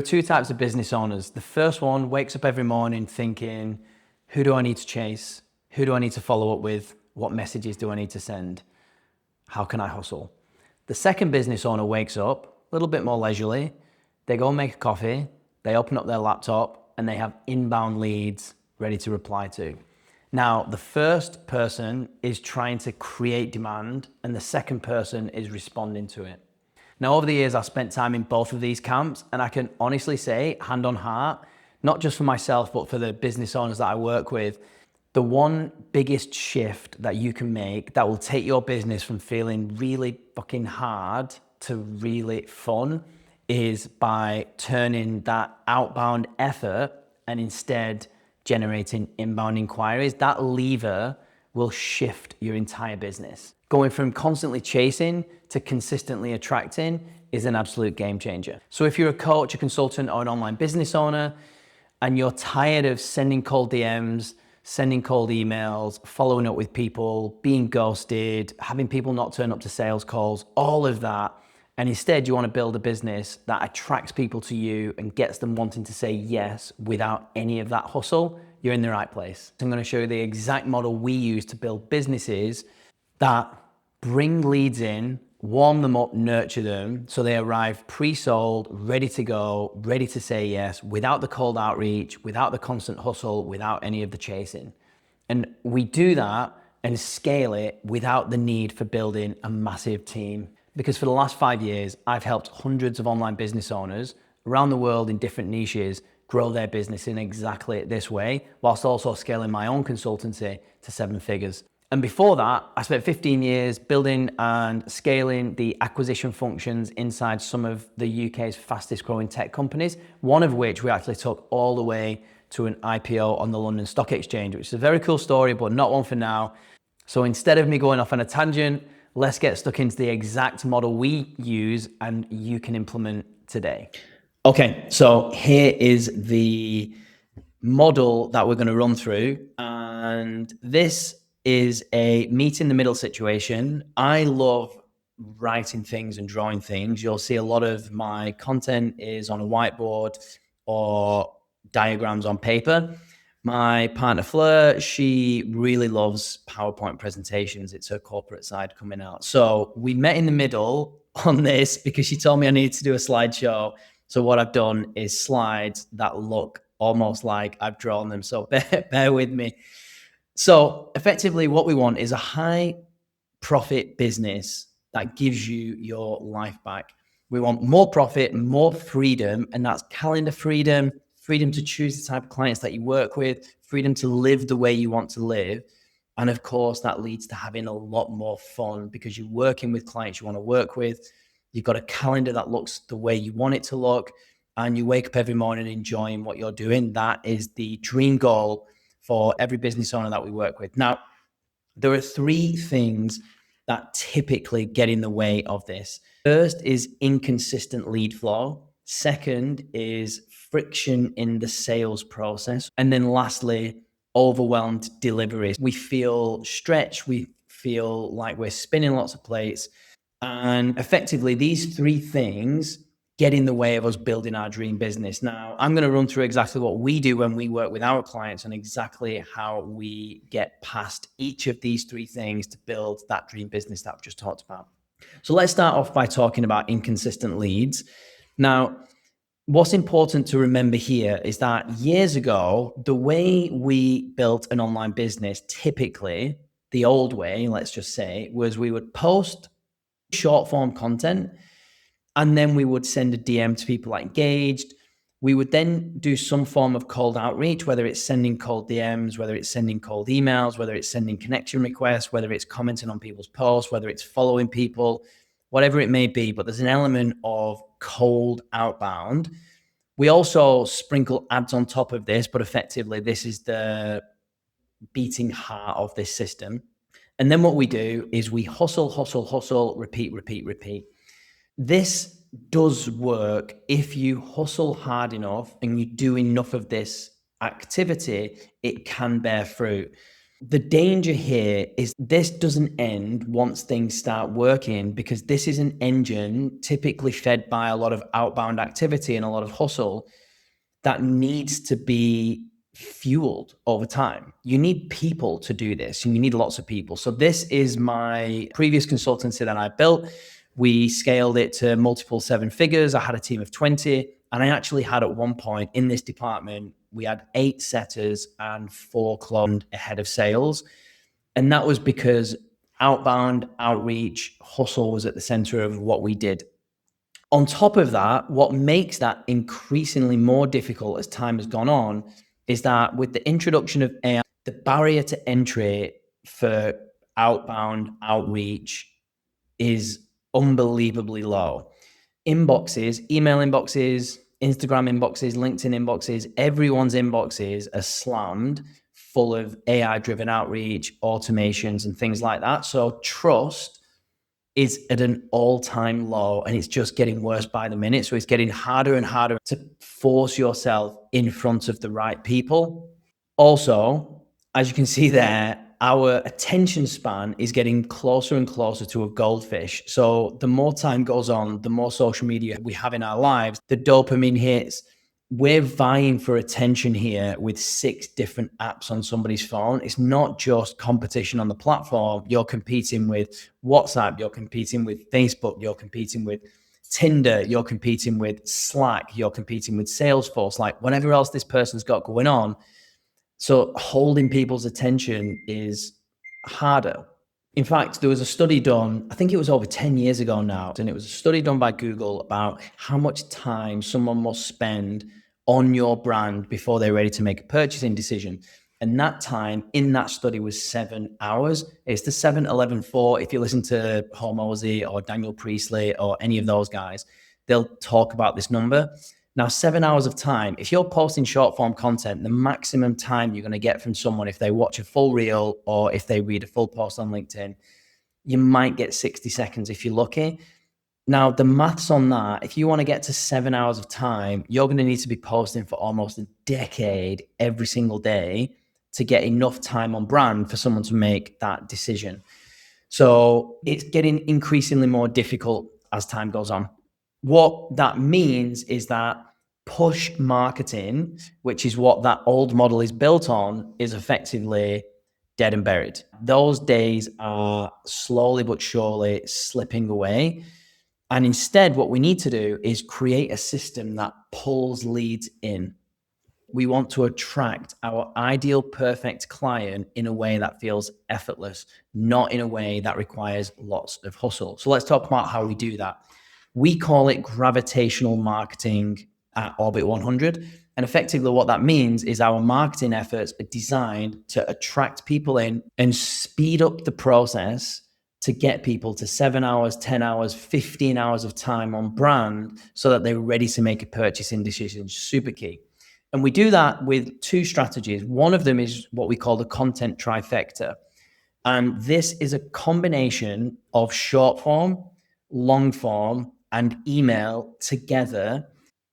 Two types of business owners. The first one wakes up every morning thinking, who do I need to chase? Who do I need to follow up with? What messages do I need to send? How can I hustle? The second business owner wakes up a little bit more leisurely. They go make a coffee, they open up their laptop, and they have inbound leads ready to reply to. Now, the first person is trying to create demand, and the second person is responding to it. Now, over the years, I've spent time in both of these camps, and I can honestly say, hand on heart, not just for myself, but for the business owners that I work with, the one biggest shift that you can make that will take your business from feeling really fucking hard to really fun is by turning that outbound effort and instead generating inbound inquiries. That lever will shift your entire business. Going from constantly chasing to consistently attracting is an absolute game changer. So if you're a coach, a consultant, or an online business owner, and you're tired of sending cold DMs, sending cold emails, following up with people, being ghosted, having people not turn up to sales calls, all of that, and instead you want to build a business that attracts people to you and gets them wanting to say yes without any of that hustle, you're in the right place. I'm going to show you the exact model we use to build businesses that bring leads in, warm them up, nurture them, so they arrive pre-sold, ready to go, ready to say yes, without the cold outreach, without the constant hustle, without any of the chasing. And we do that and scale it without the need for building a massive team. Because for the last 5 years, I've helped hundreds of online business owners around the world in different niches grow their business in exactly this way, whilst also scaling my own consultancy to 7 figures. And before that, I spent 15 years building and scaling the acquisition functions inside some of the UK's fastest growing tech companies, one of which we actually took all the way to an IPO on the London Stock Exchange, which is a very cool story, but not one for now. So instead of me going off on a tangent, let's get stuck into the exact model we use and you can implement today. Okay, so here is the model that we're going to run through, and this is a meet in the middle situation. I love writing things and drawing things. You'll see a lot of my content is on a whiteboard or diagrams on paper. My partner Fleur, she really loves PowerPoint presentations. It's her corporate side coming out. So we met in the middle on this because she told me I needed to do a slideshow. So what I've done is slides that look almost like I've drawn them. So bear with me. So effectively what we want is a high profit business that gives you your life back. We want more profit, more freedom, and that's calendar freedom, freedom to choose the type of clients that you work with, freedom to live the way you want to live. And of course, that leads to having a lot more fun because you're working with clients you want to work with. You've got a calendar that looks the way you want it to look, and you wake up every morning enjoying what you're doing. That is the dream goal for every business owner that we work with. Now, there are 3 things that typically get in the way of this. First is inconsistent lead flow. Second is friction in the sales process. And then lastly, overwhelmed deliveries. We feel stretched. We feel like we're spinning lots of plates. And effectively, these 3 things get in the way of us building our dream business. Now, I'm going to run through exactly what we do when we work with our clients and exactly how we get past each of these 3 things to build that dream business that I've just talked about. So let's start off by talking about inconsistent leads. Now, what's important to remember here is that years ago, the way we built an online business, typically the old way, let's just say, was we would post short form content, and then we would send a DM to people that engaged. We would then do some form of cold outreach, whether it's sending cold DMs, whether it's sending cold emails, whether it's sending connection requests, whether it's commenting on people's posts, whether it's following people, whatever it may be. But there's an element of cold outbound. We also sprinkle ads on top of this, but effectively this is the beating heart of this system. And then what we do is we hustle, hustle, hustle, repeat, repeat, repeat. This does work if you hustle hard enough and you do enough of this activity, it can bear fruit. The danger here is this doesn't end once things start working, because this is an engine typically fed by a lot of outbound activity and a lot of hustle that needs to be fueled over time. You need people to do this, and you need lots of people. So this is my previous consultancy that I built. We scaled it to multiple seven figures. I had a team of 20, and I actually had at one point in this department, we had 8 setters and 4 cloned ahead of sales. And that was because outbound outreach hustle was at the center of what we did. On top of that, what makes that increasingly more difficult as time has gone on is that with the introduction of AI, the barrier to entry for outbound outreach is unbelievably low. Inboxes, email inboxes, Instagram inboxes, LinkedIn inboxes, everyone's inboxes are slammed full of AI driven outreach, automations, and things like that. So trust is at an all-time low, and it's just getting worse by the minute. So it's getting harder and harder to force yourself in front of the right people. Also, as you can see there, our attention span is getting closer and closer to a goldfish. So the more time goes on, the more social media we have in our lives, the dopamine hits. We're vying for attention here with 6 different apps on somebody's phone. It's not just competition on the platform. You're competing with WhatsApp, you're competing with Facebook, you're competing with Tinder, you're competing with Slack, you're competing with Salesforce, like whatever else this person's got going on. So holding people's attention is harder. In fact, there was a study done, I think it was over 10 years ago now, and it was a study done by Google about how much time someone must spend on your brand before they're ready to make a purchasing decision. And that time in that study was 7 hours. It's the 7-11-4. If you listen to Hormozy or Daniel Priestley or any of those guys, they'll talk about this number. Now, 7 hours of time, if you're posting short form content, the maximum time you're going to get from someone if they watch a full reel or if they read a full post on LinkedIn, you might get 60 seconds if you're lucky. Now, the maths on that, if you want to get to 7 hours of time, you're going to need to be posting for almost a decade every single day to get enough time on brand for someone to make that decision. So it's getting increasingly more difficult as time goes on. What that means is that push marketing, which is what that old model is built on, is effectively dead and buried. Those days are slowly but surely slipping away. And instead, what we need to do is create a system that pulls leads in. We want to attract our ideal perfect client in a way that feels effortless, not in a way that requires lots of hustle. So let's talk about how we do that. We call it gravitational marketing at Orbit 100. And effectively what that means is our marketing efforts are designed to attract people in and speed up the process to get people to 7 hours, 10 hours, 15 hours of time on brand so that they're ready to make a purchasing decision. Super key. And we do that with 2 strategies. One of them is what we call the content trifecta. And this is a combination of short form, long form, and email together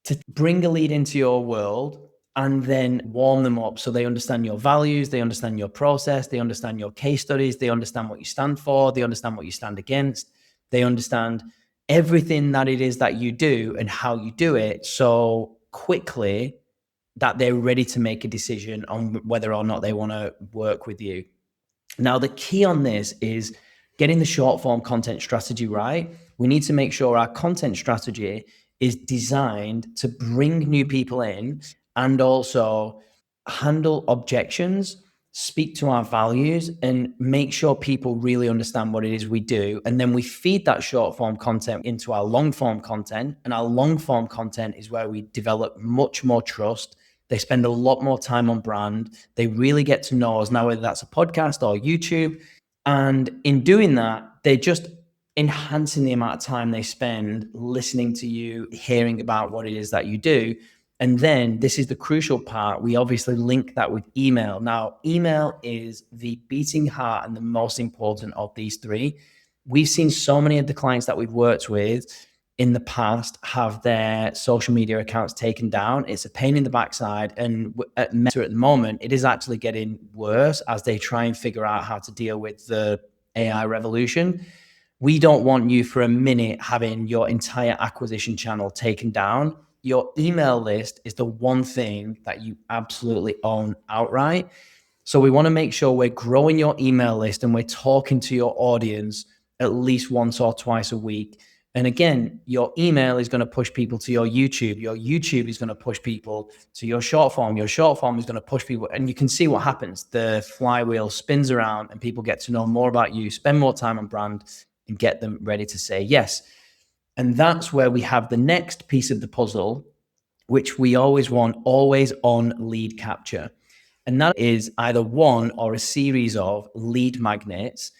to bring a lead into your world and then warm them up so they understand your values, they understand your process, they understand your case studies, they understand what you stand for, they understand what you stand against, they understand everything that it is that you do and how you do it so quickly that they're ready to make a decision on whether or not they want to work with you. Now, the key on this is getting the short form content strategy right. We need to make sure our content strategy is designed to bring new people in and also handle objections, speak to our values, and make sure people really understand what it is we do. And then we feed that short form content into our long form content. And our long form content is where we develop much more trust. They spend a lot more time on brand. They really get to know us now, whether that's a podcast or YouTube. And in doing that, they're just enhancing the amount of time they spend listening to you, hearing about what it is that you do. And then this is the crucial part. We obviously link that with email. Now, email is the beating heart and the most important of these 3. We've seen so many of the clients that we've worked with in the past have their social media accounts taken down. It's a pain in the backside. And at Meta at the moment, it is actually getting worse as they try and figure out how to deal with the AI revolution. We don't want you for a minute having your entire acquisition channel taken down. Your email list is the one thing that you absolutely own outright. So we want to make sure we're growing your email list and we're talking to your audience at least once or twice a week. And again, your email is going to push people to your YouTube. Your YouTube is going to push people to your short form. Your short form is going to push people. And you can see what happens. The flywheel spins around and people get to know more about you, spend more time on brand, and get them ready to say yes. And that's where we have the next piece of the puzzle, which we always want always on lead capture. And that is either one or a series of lead magnets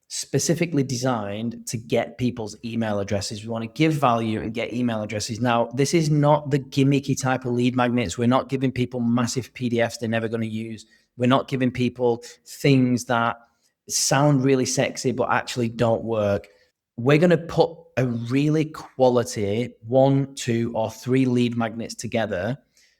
specifically designed to get people's email addresses. We want to give value and get email addresses. Now, this is not the gimmicky type of lead magnets. We're not giving people massive PDFs they're never going to use. We're not giving people things that sound really sexy but actually don't work. We're going to put a really quality 1, 2, or 3 lead magnets together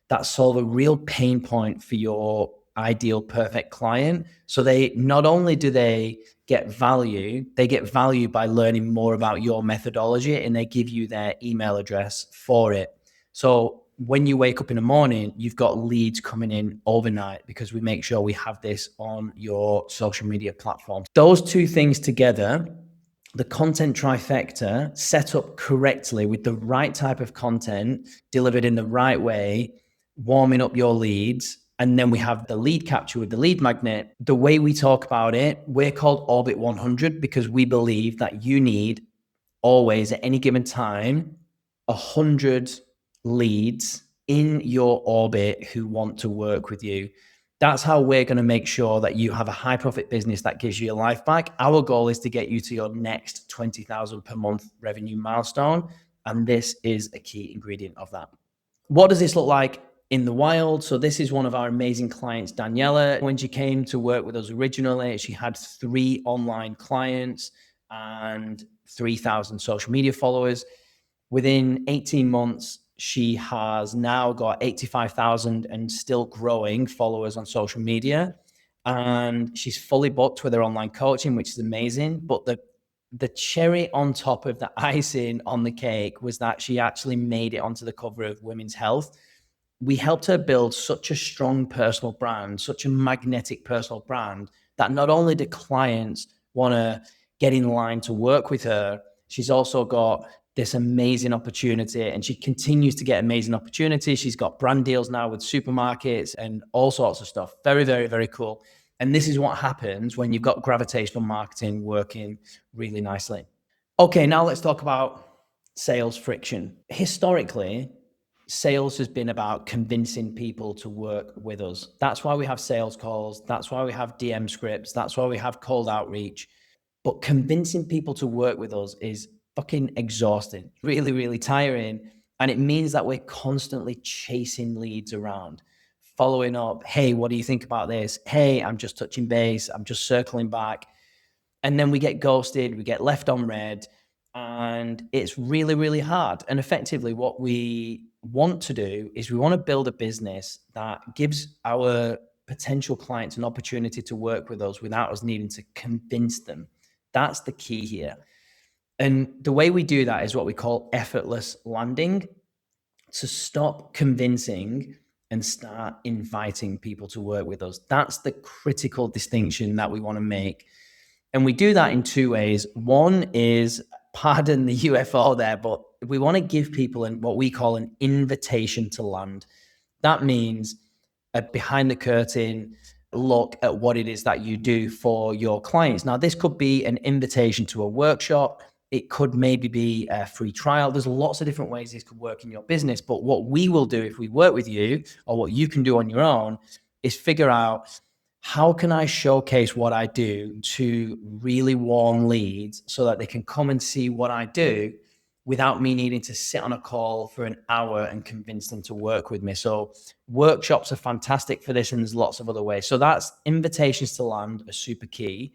that solve a real pain point for your ideal perfect client. So they not only do they get value, they get value by learning more about your methodology, and they give you their email address for it. So when you wake up in the morning, you've got leads coming in overnight because we make sure we have this on your social media platforms. Those two things together, the content trifecta set up correctly with the right type of content delivered in the right way, warming up your leads. And then we have the lead capture with the lead magnet. The way we talk about it, we're called Orbit 100 because we believe that you need always at any given time 100 leads in your orbit who want to work with you. That's how we're going to make sure that you have a high profit business that gives you your life back. Our goal is to get you to your next 20,000 per month revenue milestone. And this is a key ingredient of that. What does this look like in the wild? So this is one of our amazing clients, Daniela. When she came to work with us originally, she had 3 online clients and 3,000 social media followers. Within 18 months, she has now got 85,000 and still growing followers on social media. And she's fully booked with her online coaching, which is amazing. But the cherry on top of the icing on the cake was that she actually made it onto the cover of Women's Health. We helped her build such a strong personal brand, such a magnetic personal brand, that not only do clients want to get in line to work with her, she's also got this amazing opportunity, and she continues to get amazing opportunities. She's got brand deals now with supermarkets and all sorts of stuff. Very, very, very cool. And this is what happens when you've got gravitational marketing working really nicely. Okay, now let's talk about sales friction. Historically, sales has been about convincing people to work with us. That's why we have sales calls. That's why we have DM scripts. That's why we have cold outreach. But convincing people to work with us is fucking exhausting, really, really tiring. And it means that we're constantly chasing leads around, following up. Hey, what do you think about this? Hey, I'm just touching base. I'm just circling back. And then we get ghosted, we get left on red, and it's really, really hard. And effectively, what we want to do is we want to build a business that gives our potential clients an opportunity to work with us without us needing to convince them. That's the key here. And the way we do that is what we call effortless landing, to stop convincing and start inviting people to work with us. That's the critical distinction that we want to make. And we do that in 2 ways. One is, pardon the UFO there, but we want to give people what we call an invitation to land. That means a behind the curtain look at what it is that you do for your clients. Now, this could be an invitation to a workshop. It could maybe be a free trial. There's lots of different ways this could work in your business. But what we will do if we work with you, or what you can do on your own, is figure out, how can I showcase what I do to really warm leads so that they can come and see what I do without me needing to sit on a call for an hour and convince them to work with me. So workshops are fantastic for this, and there's lots of other ways. So that's invitations to land are super key.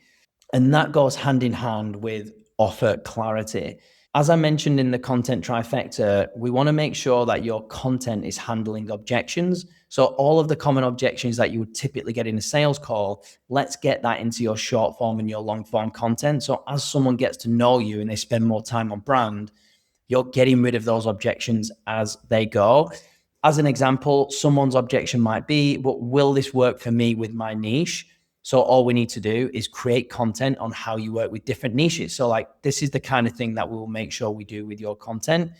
And that goes hand in hand with offer clarity. As I mentioned in the content trifecta, we want to make sure that your content is handling objections. So, all of the common objections that you would typically get in a sales call, let's get that into your short form and your long form content. So, as someone gets to know you and they spend more time on brand, you're getting rid of those objections as they go. As an example, someone's objection might be, but will this work for me with my niche? So all we need to do is create content on how you work with different niches. So like this is the kind of thing that we will make sure we do with your content.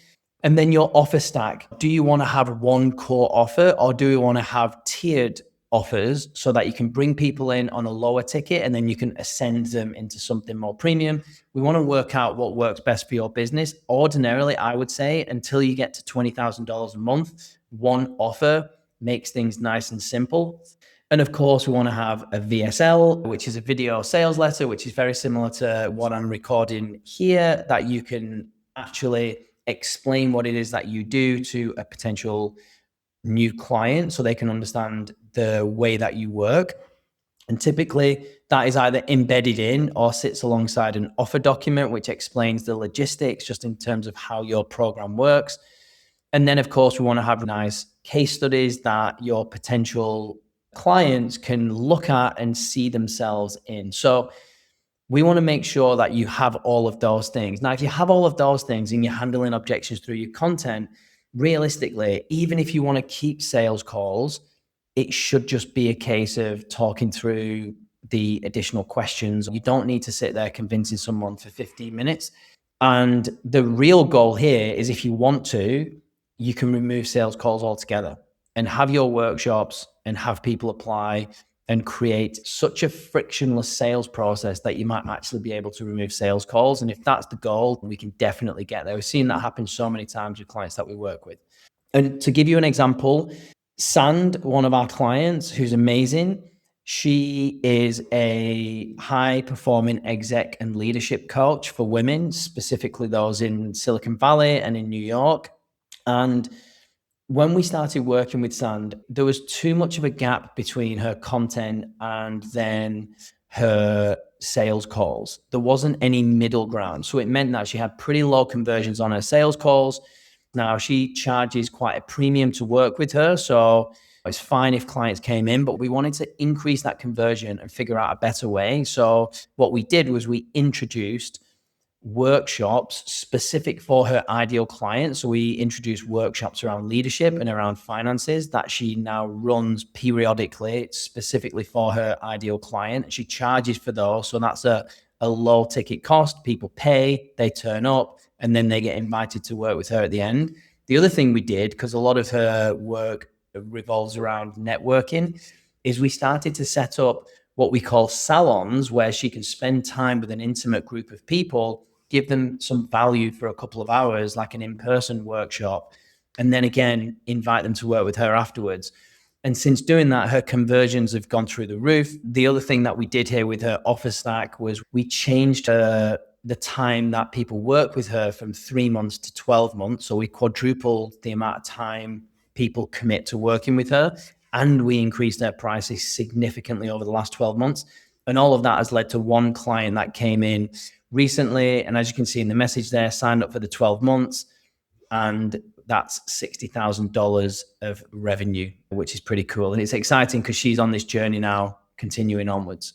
And then your offer stack. Do you want to have one core offer or do you want to have tiered offers so that you can bring people in on a lower ticket and then you can ascend them into something more premium? We want to work out what works best for your business. Ordinarily, I would say until you get to $20,000 a month, one offer makes things nice and simple. And of course, we want to have a VSL, which is a video sales letter, which is very similar to what I'm recording here, that you can actually explain what it is that you do to a potential new client so they can understand the way that you work. And typically that is either embedded in or sits alongside an offer document, which explains the logistics just in terms of how your program works. And then, of course, we want to have nice case studies that your potential clients can look at and see themselves in. So we want to make sure that you have all of those things. Now, if you have all of those things and you're handling objections through your content, realistically, even if you want to keep sales calls, it should just be a case of talking through the additional questions. You don't need to sit there convincing someone for 15 minutes. And the real goal here is if you want to, you can remove sales calls altogether and have your workshops and have people apply and create such a frictionless sales process that you might actually be able to remove sales calls. And if that's the goal, we can definitely get there. We've seen that happen so many times with clients that we work with. And to give you an example, Sand, one of our clients who's amazing, she is a high performing exec and leadership coach for women, specifically those in Silicon Valley and in New York. And when we started working with Sand, there was too much of a gap between her content and then her sales calls. There wasn't any middle ground. So it meant that she had pretty low conversions on her sales calls. Now she charges quite a premium to work with her. So it's fine if clients came in, but we wanted to increase that conversion and figure out a better way. So what we did was we introduced workshops specific for her ideal client. So we introduced workshops around leadership and around finances that she now runs periodically, specifically for her ideal client. She charges for those. So that's a low ticket cost. People pay, they turn up, and then they get invited to work with her at the end. The other thing we did, because a lot of her work revolves around networking, is we started to set up what we call salons where she can spend time with an intimate group of people, give them some value for a couple of hours, like an in-person workshop, and then again, invite them to work with her afterwards. And since doing that, her conversions have gone through the roof. The other thing that we did here with her offer stack was we changed the time that people work with her from 3 months to 12 months. So we quadrupled the amount of time people commit to working with her. And we increased their prices significantly over the last 12 months. And all of that has led to one client that came in recently. And as you can see in the message there, signed up for the 12 months. And that's $60,000 of revenue, which is pretty cool. And it's exciting because she's on this journey now, continuing onwards.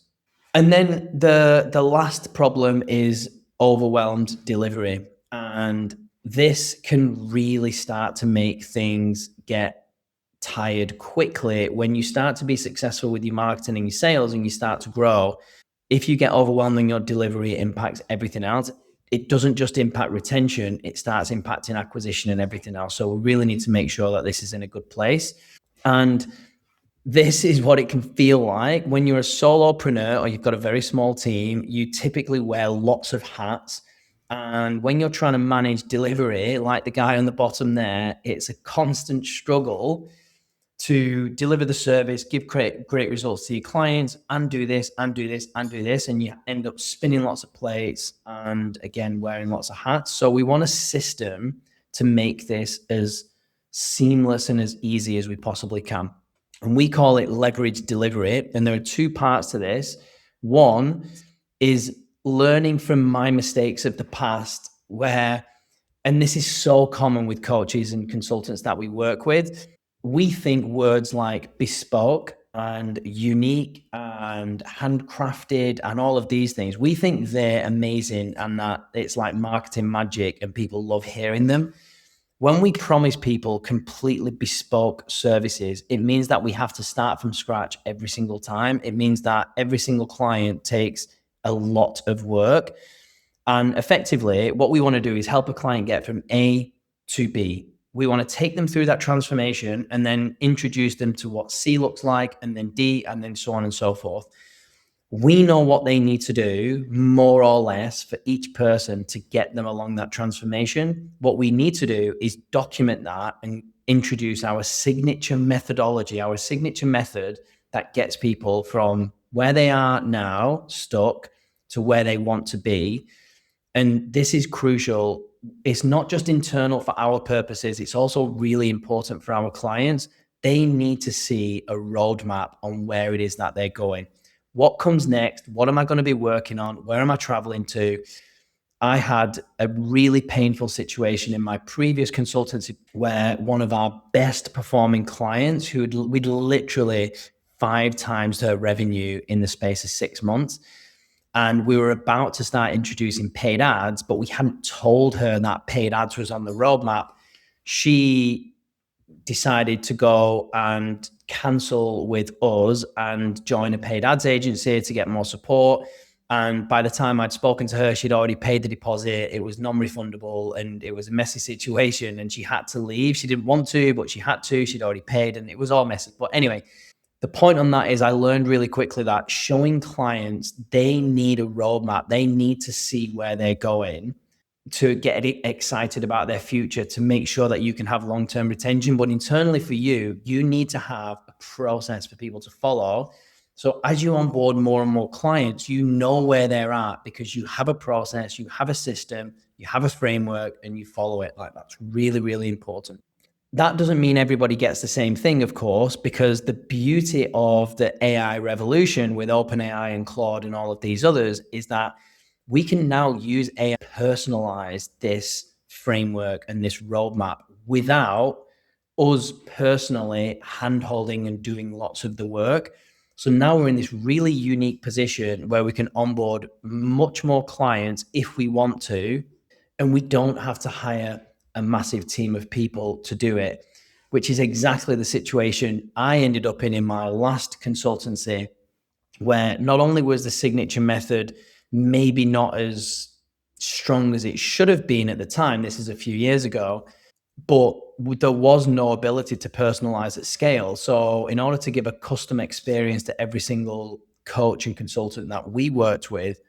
And then the last problem is overwhelmed delivery. And this can really start to make things get tired quickly when you start to be successful with your marketing and your sales and you start to grow. If you get overwhelmed in your delivery, it impacts everything else. It doesn't just impact retention, it starts impacting acquisition and everything else. So we really need to make sure that this is in a good place. And this is what it can feel like when you're a solopreneur or you've got a very small team. You typically wear lots of hats. And when you're trying to manage delivery, like the guy on the bottom there, it's a constant struggle to deliver the service, give great results to your clients, and do this, and do this, and do this. And you end up spinning lots of plates and, again, wearing lots of hats. So we want a system to make this as seamless and as easy as we possibly can. And we call it leverage delivery. And there are two parts to this. One is learning from my mistakes of the past where, and this is so common with coaches and consultants that we work with, we think words like bespoke and unique and handcrafted and all of these things, we think they're amazing and that it's like marketing magic and people love hearing them. When we promise people completely bespoke services, it means that we have to start from scratch every single time. It means that every single client takes a lot of work. And effectively, what we want to do is help a client get from A to B. We want to take them through that transformation and then introduce them to what C looks like, and then D, and then so on and so forth. We know what they need to do, more or less, for each person to get them along that transformation. What we need to do is document that and introduce our signature methodology, our signature method that gets people from where they are now, stuck, to where they want to be. And this is crucial. It's not just internal for our purposes, it's also really important for our clients. They need to see a roadmap on where it is that they're going. What comes next? What am I going to be working on? Where am I traveling to? I had a really painful situation in my previous consultancy where one of our best performing clients, we'd literally 5 times her revenue in the space of 6 months. And we were about to start introducing paid ads, but we hadn't told her that paid ads was on the roadmap. She decided to go and cancel with us and join a paid ads agency to get more support. And by the time I'd spoken to her, she'd already paid the deposit. It was non-refundable and it was a messy situation and she had to leave. She didn't want to, but she had to. She'd already paid and it was all messy. But anyway, the point on that is I learned really quickly that showing clients they need a roadmap. They need to see where they're going to get excited about their future, to make sure that you can have long-term retention. But internally for you, you need to have a process for people to follow. So as you onboard more and more clients, you know where they're at because you have a process, you have a system, you have a framework, and you follow it. Like, that's really, really important. That doesn't mean everybody gets the same thing, of course, because the beauty of the AI revolution with OpenAI and Claude and all of these others is that we can now use AI to personalize this framework and this roadmap without us personally handholding and doing lots of the work. So now we're in this really unique position where we can onboard much more clients if we want to, and we don't have to hire a massive team of people to do it, which is exactly the situation I ended up in my last consultancy, where not only was the signature method maybe not as strong as it should have been at the time, this is a few years ago, but there was no ability to personalize at scale. So in order to give a custom experience to every single coach and consultant that we worked with,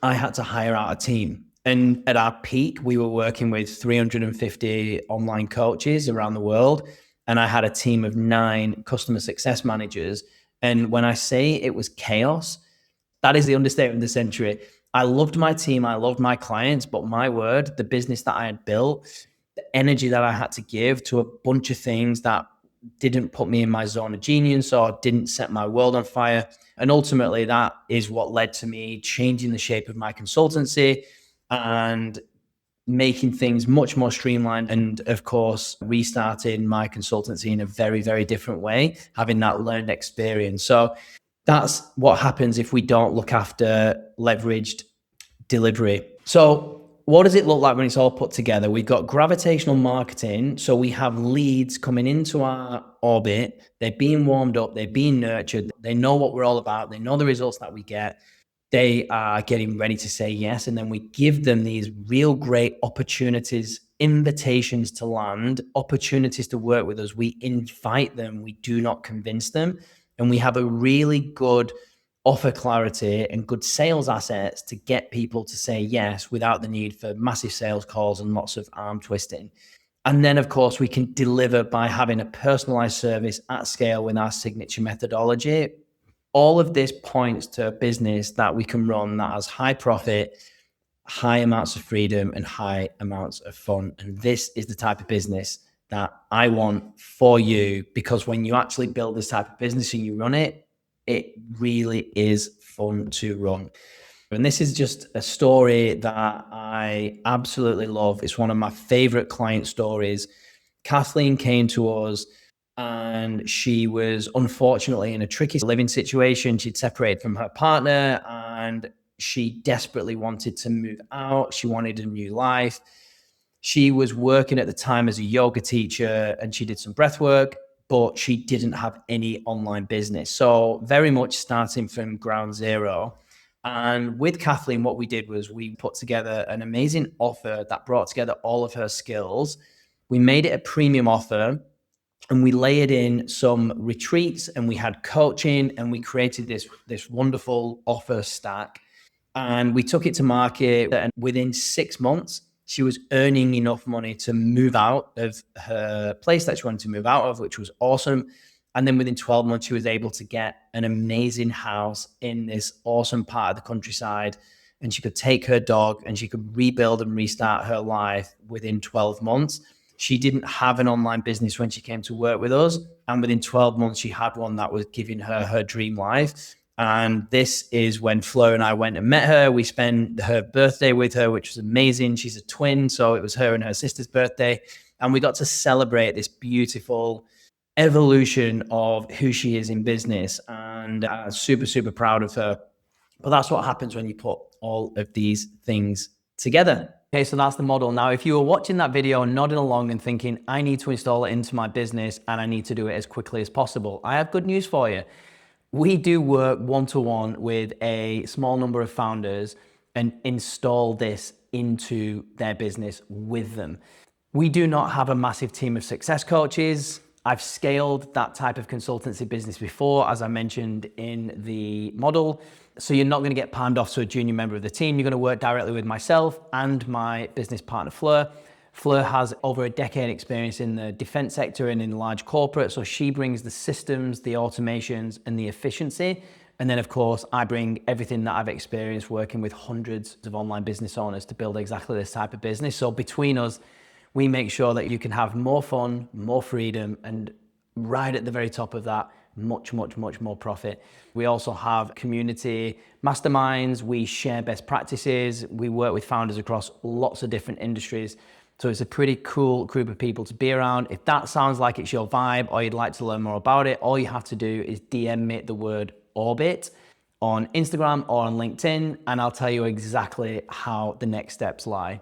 I had to hire out a team. And at our peak, we were working with 350 online coaches around the world. And I had a team of 9 customer success managers. And when I say it was chaos, that is the understatement of the century. I loved my team, I loved my clients, but my word, the business that I had built, the energy that I had to give to a bunch of things that didn't put me in my zone of genius or didn't set my world on fire. And ultimately, that is what led to me changing the shape of my consultancy and making things much more streamlined. And of course, restarting my consultancy in a very, very different way, having that learned experience. So that's what happens if we don't look after leveraged delivery. So what does it look like when it's all put together? We've got gravitational marketing. So we have leads coming into our orbit. They're being warmed up. They're being nurtured. They know what we're all about. They know the results that we get. They are getting ready to say yes. And then we give them these real great opportunities, invitations to land, opportunities to work with us. We invite them. We do not convince them. And we have a really good offer clarity and good sales assets to get people to say yes without the need for massive sales calls and lots of arm twisting. And then, of course, we can deliver by having a personalized service at scale with our signature methodology. All of this points to a business that we can run that has high profit, high amounts of freedom, and high amounts of fun. And this is the type of business that I want for you, because when you actually build this type of business and you run it, it really is fun to run. And this is just a story that I absolutely love. It's one of my favorite client stories. Kathleen came to us and she was unfortunately in a tricky living situation. She'd separated from her partner and she desperately wanted to move out. She wanted a new life. She was working at the time as a yoga teacher and she did some breath work, but she didn't have any online business. So very much starting from ground zero. And with Kathleen, what we did was we put together an amazing offer that brought together all of her skills. We made it a premium offer and we layered in some retreats and we had coaching and we created this wonderful offer stack and we took it to market. And within 6 months, she was earning enough money to move out of her place that she wanted to move out of, which was awesome. And then within 12 months, she was able to get an amazing house in this awesome part of the countryside. And she could take her dog and she could rebuild and restart her life within 12 months. She didn't have an online business when she came to work with us. And within 12 months, she had one that was giving her her dream life. And this is when Fleur and I went and met her. We spent her birthday with her, which was amazing. She's a twin, so it was her and her sister's birthday. And we got to celebrate this beautiful evolution of who she is in business. And I'm super, super proud of her. But that's what happens when you put all of these things together. Okay, so that's the model. Now, if you were watching that video and nodding along and thinking, I need to install it into my business and I need to do it as quickly as possible, I have good news for you. We do work one-to-one with a small number of founders and install this into their business with them. We do not have a massive team of success coaches. I've scaled that type of consultancy business before, as I mentioned in the model. So you're not going to get palmed off to a junior member of the team. You're going to work directly with myself and my business partner, Fleur. Fleur has over a decade experience in the defense sector and in large corporate. So she brings the systems, the automations, and the efficiency. And then of course, I bring everything that I've experienced working with hundreds of online business owners to build exactly this type of business. So between us, we make sure that you can have more fun, more freedom, and right at the very top of that, much, much, much more profit. We also have community masterminds. We share best practices. We work with founders across lots of different industries. So it's a pretty cool group of people to be around. If that sounds like it's your vibe or you'd like to learn more about it, all you have to do is DM me the word Orbit on Instagram or on LinkedIn, and I'll tell you exactly how the next steps lie.